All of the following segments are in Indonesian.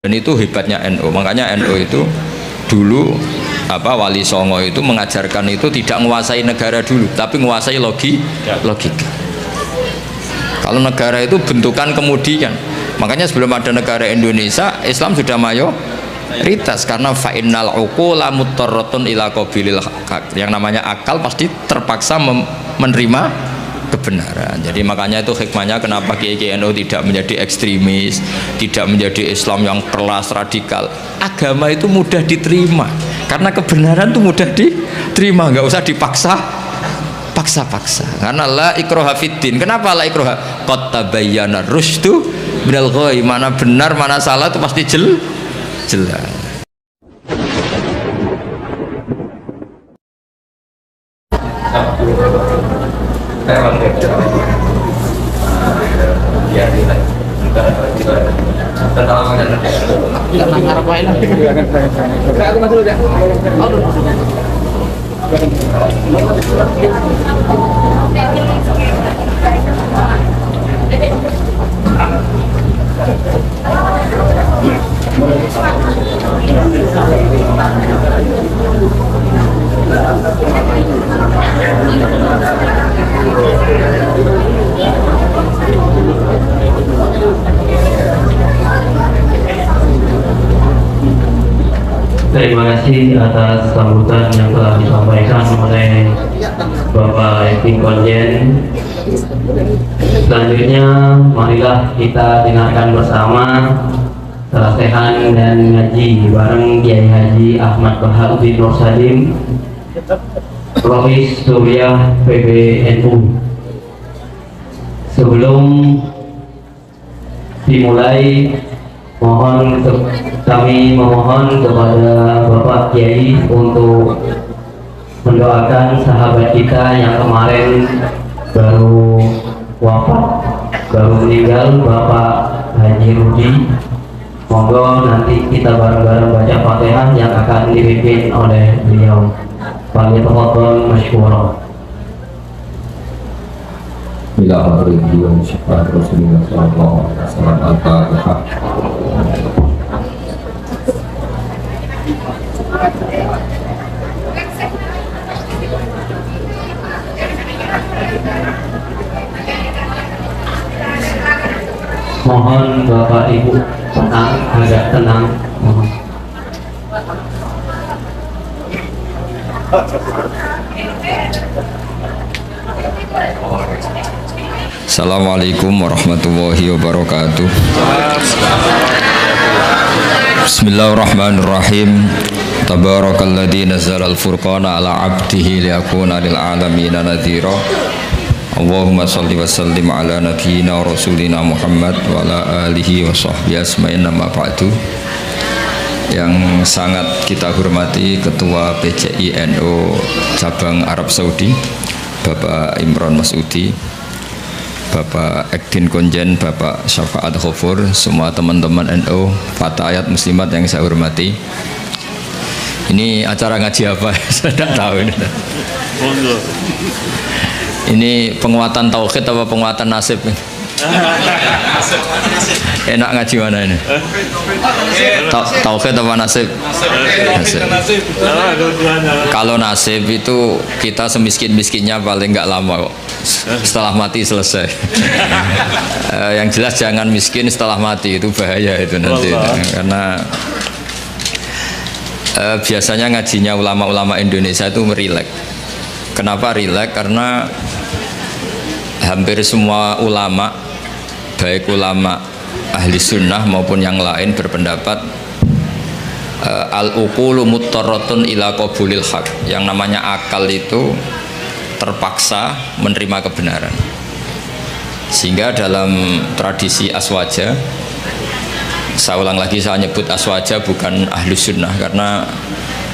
Dan itu hebatnya NU. Makanya NU itu dulu Wali Songo itu mengajarkan itu tidak menguasai negara dulu, tapi menguasai logika. Kalau negara itu bentukan kemudian. Makanya sebelum ada negara Indonesia, Islam sudah mayoritas karena fa'innal uqula muttarratun ila qabilil haq. Yang namanya akal pasti terpaksa menerima kebenaran. Jadi makanya itu hikmahnya kenapa Kiai NU tidak menjadi ekstremis, tidak menjadi Islam yang keras radikal. Agama itu mudah diterima karena kebenaran itu mudah diterima, nggak usah paksa. Karena la ikraha fiddin. Kenapa la ikraha? Qad tabayyana rusydu minal ghayy. Mana benar mana salah itu pasti jelas. Terima kasih atas sambutan yang telah disampaikan oleh Bapak Edi Konjen. Selanjutnya, marilah kita dengarkan bersama Sarasehan dan Ngaji bareng Kiai Haji Ahmad Baharuddin Nursalim, Rois Suriah PBNU. Sebelum dimulai, kami memohon kepada Bapak Kiai untuk mendoakan sahabat kita yang kemarin baru wafat, baru meninggal, Bapak Haji Rudi. Monggo nanti kita bareng-bareng baca Fatihah yang akan dipimpin oleh beliau. Fadhilul masykurah. Bismillahirrahmanirrahim. Syukur Rasulullah sallallahu alaihi wasallam. Al-Fatihah. Mohon Bapak Ibu tenang, agak tenang. Mohon. Assalamualaikum warahmatullahi wabarakatuh. Bismillahirrahmanirrahim. Tabarakalladzi nazzala al-furqana ala 'abdihi liyakuna lil 'alamina nadhira. Allahumma shalli wa sallim ala nabiyyina wa rasulina Muhammad wa ala alihi wa sahbihi asma'in, amma ba'du. Yang sangat kita hormati Ketua PCI NU Cabang Arab Saudi Bapak Imron Masudi, Bapak Ekdin Konjen, Bapak Syafaat Khofur, semua teman-teman NU, fatayat muslimat yang saya hormati. Ini acara ngaji apa? Saya tidak tahu ini. Ini penguatan tauhid apa penguatan nasib? Enak ngaji mana ini? Tauhid apa nasib? Nasib. Kalau nasib itu kita semiskin-miskinnya paling nggak lama kok. Setelah mati selesai. Yang jelas jangan miskin setelah mati, itu bahaya itu nanti. Karena biasanya ngajinya ulama-ulama Indonesia itu merilek. Kenapa rileks? Karena hampir semua ulama, baik ulama ahli sunnah maupun yang lain, berpendapat al-uqulu muttarratun ila qabulil haq. Yang namanya akal itu terpaksa menerima kebenaran. Sehingga dalam tradisi aswaja, saya ulang lagi, saya nyebut aswaja bukan ahli sunnah karena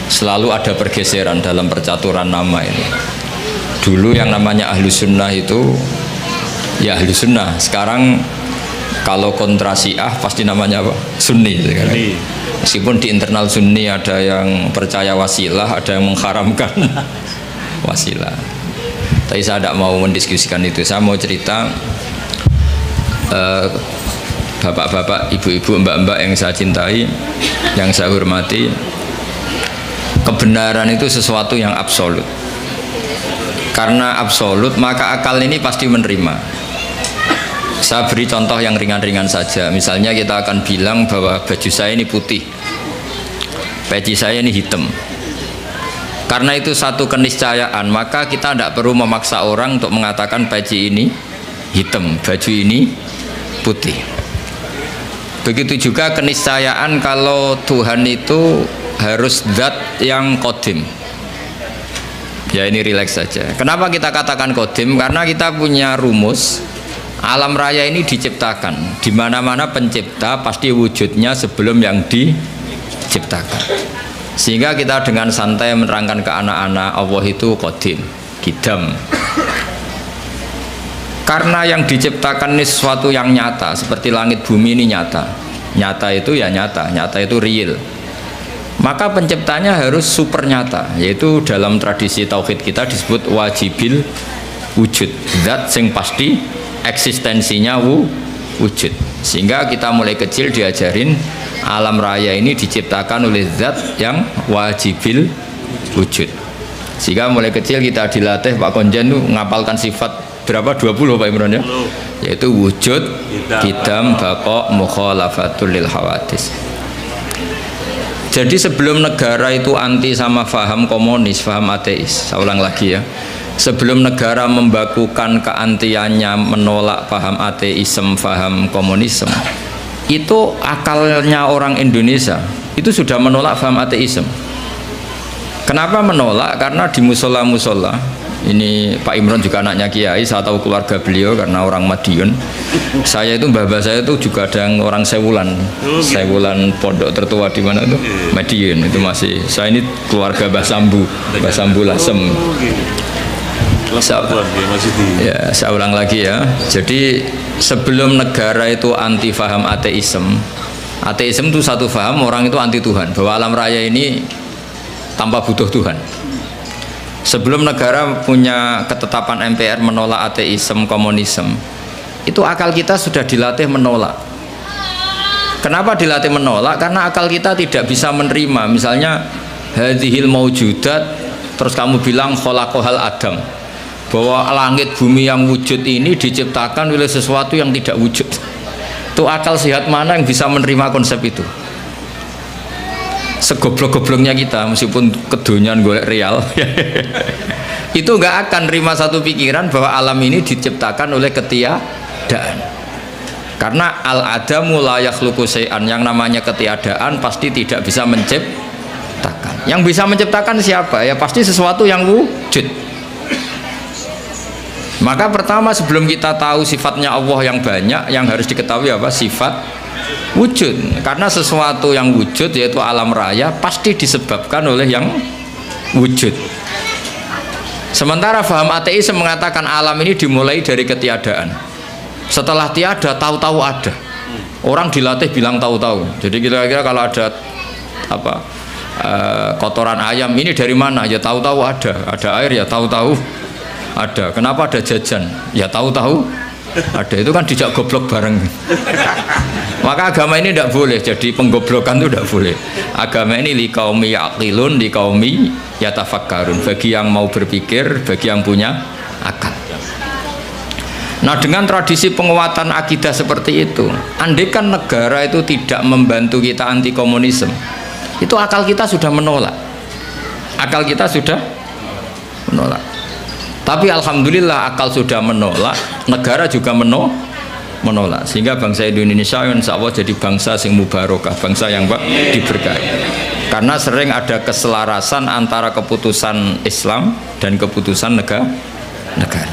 selalu ada pergeseran dalam percaturan nama ini. Dulu yang namanya ahlu sunnah itu ya ahlu sunnah, sekarang kalau kontra Syiah pasti namanya apa? Sunni kan? Meskipun di internal Sunni ada yang percaya wasilah, ada yang mengharamkan wasilah. Tapi saya tidak mau mendiskusikan itu. Saya mau cerita bapak-bapak, ibu-ibu, mbak-mbak yang saya cintai, yang saya hormati, kebenaran itu sesuatu yang absolut. Karena absolut, maka akal ini pasti menerima. Saya beri contoh yang ringan-ringan saja. Misalnya kita akan bilang bahwa baju saya ini putih, peci saya ini hitam. Karena itu satu keniscayaan, maka kita tidak perlu memaksa orang untuk mengatakan peci ini hitam, baju ini putih. Begitu juga keniscayaan kalau Tuhan itu harus zat yang qadim. Ya ini rileks saja. Kenapa kita katakan qadim? Karena kita punya rumus alam raya ini diciptakan. Di mana-mana pencipta pasti wujudnya sebelum yang diciptakan. Sehingga kita dengan santai menerangkan ke anak-anak Allah itu qadim, qidam. Karena yang diciptakan ini sesuatu yang nyata, seperti langit bumi ini nyata. Nyata itu ya nyata, nyata itu real. Maka penciptanya harus super nyata, yaitu dalam tradisi tauhid kita disebut wajibil wujud. Zat sing pasti eksistensinya wujud. Sehingga kita mulai kecil diajarin alam raya ini diciptakan oleh zat yang wajibil wujud. Sehingga mulai kecil kita dilatih Pak Konjen tuh ngapalkan sifat berapa? 20 Pak Imron ya? Yaitu wujud, qidam, baqa, mukhalafatul lil hawadis. Jadi sebelum negara itu anti sama faham komunis, faham ateis, saya ulang lagi ya, sebelum negara membakukan keantiannya menolak paham ateisme, paham komunisme, itu akalnya orang Indonesia itu sudah menolak paham ateisme. Kenapa menolak? Karena di musola-musola, ini Pak Imron juga anaknya Kiai, saya tahu keluarga beliau karena orang Madiun. Saya itu mbah saya itu juga ada yang orang Sewulan, Sewulan pondok tertua di mana tuh? Madiun itu masih. Saya ini keluarga Mbah Sambu Lasem. Saya ulang lagi ya. Jadi sebelum negara itu anti faham ateisme, ateisme itu satu faham orang itu anti Tuhan, bahwa alam raya ini tanpa butuh Tuhan. Sebelum negara punya ketetapan MPR menolak ateisme, komunisme, itu akal kita sudah dilatih menolak. Kenapa dilatih menolak? Karena akal kita tidak bisa menerima. Misalnya hadhil maujudat, terus kamu bilang khalaqahal Adam, bahwa langit bumi yang wujud ini diciptakan oleh sesuatu yang tidak wujud. Itu akal sehat mana yang bisa menerima konsep itu? Segoblok-gobloknya kita, meskipun kedonyan golek real itu nggak akan terima satu pikiran bahwa alam ini diciptakan oleh ketiadaan. Karena al-adamu la yakhluqu syai'an, yang namanya ketiadaan pasti tidak bisa menciptakan. Yang bisa menciptakan siapa? Ya pasti sesuatu yang wujud. Maka pertama sebelum kita tahu sifatnya Allah yang banyak, yang harus diketahui apa? Sifat wujud. Karena sesuatu yang wujud yaitu alam raya pasti disebabkan oleh yang wujud. Sementara faham ateis mengatakan alam ini dimulai dari ketiadaan. Setelah tiada tahu-tahu ada. Orang dilatih bilang tahu-tahu. Jadi kira-kira kalau ada apa kotoran ayam ini dari mana? Ya tahu-tahu ada. Ada air ya tahu-tahu ada. Kenapa ada jajan? Ya tahu-tahu ada. Itu kan dijak goblok bareng. Maka agama ini tidak boleh jadi penggoblokan, itu tidak boleh. Agama ini liqaumi yaqilun, liqaumi yatafakkarun, bagi yang mau berpikir, bagi yang punya akal. Nah, dengan tradisi penguatan akidah seperti itu, andai kan negara itu tidak membantu kita anti komunisme, itu akal kita sudah menolak. Akal kita sudah menolak. Tapi alhamdulillah akal sudah menolak, negara juga menolak, sehingga bangsa Indonesia insya Allah jadi bangsa yang mubarakah, bangsa yang diberkahi. Karena sering ada keselarasan antara keputusan Islam dan keputusan negara.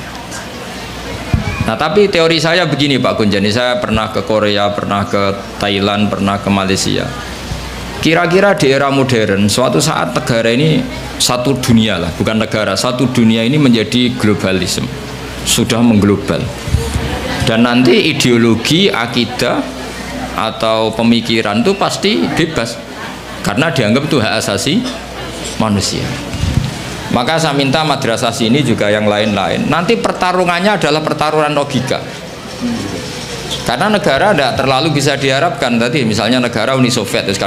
Nah, tapi teori saya begini Pak Gunjani, saya pernah ke Korea, pernah ke Thailand, pernah ke Malaysia. Kira-kira di era modern, suatu saat negara ini satu dunia lah, bukan negara, satu dunia ini menjadi globalisme, sudah mengglobal. Dan nanti ideologi, akidah atau pemikiran itu pasti bebas, karena dianggap itu hak asasi manusia. Maka saya minta madrasah sini juga yang lain-lain, nanti pertarungannya adalah pertarungan logika. Karena negara tidak terlalu bisa diharapkan tadi, misalnya negara Uni Soviet terus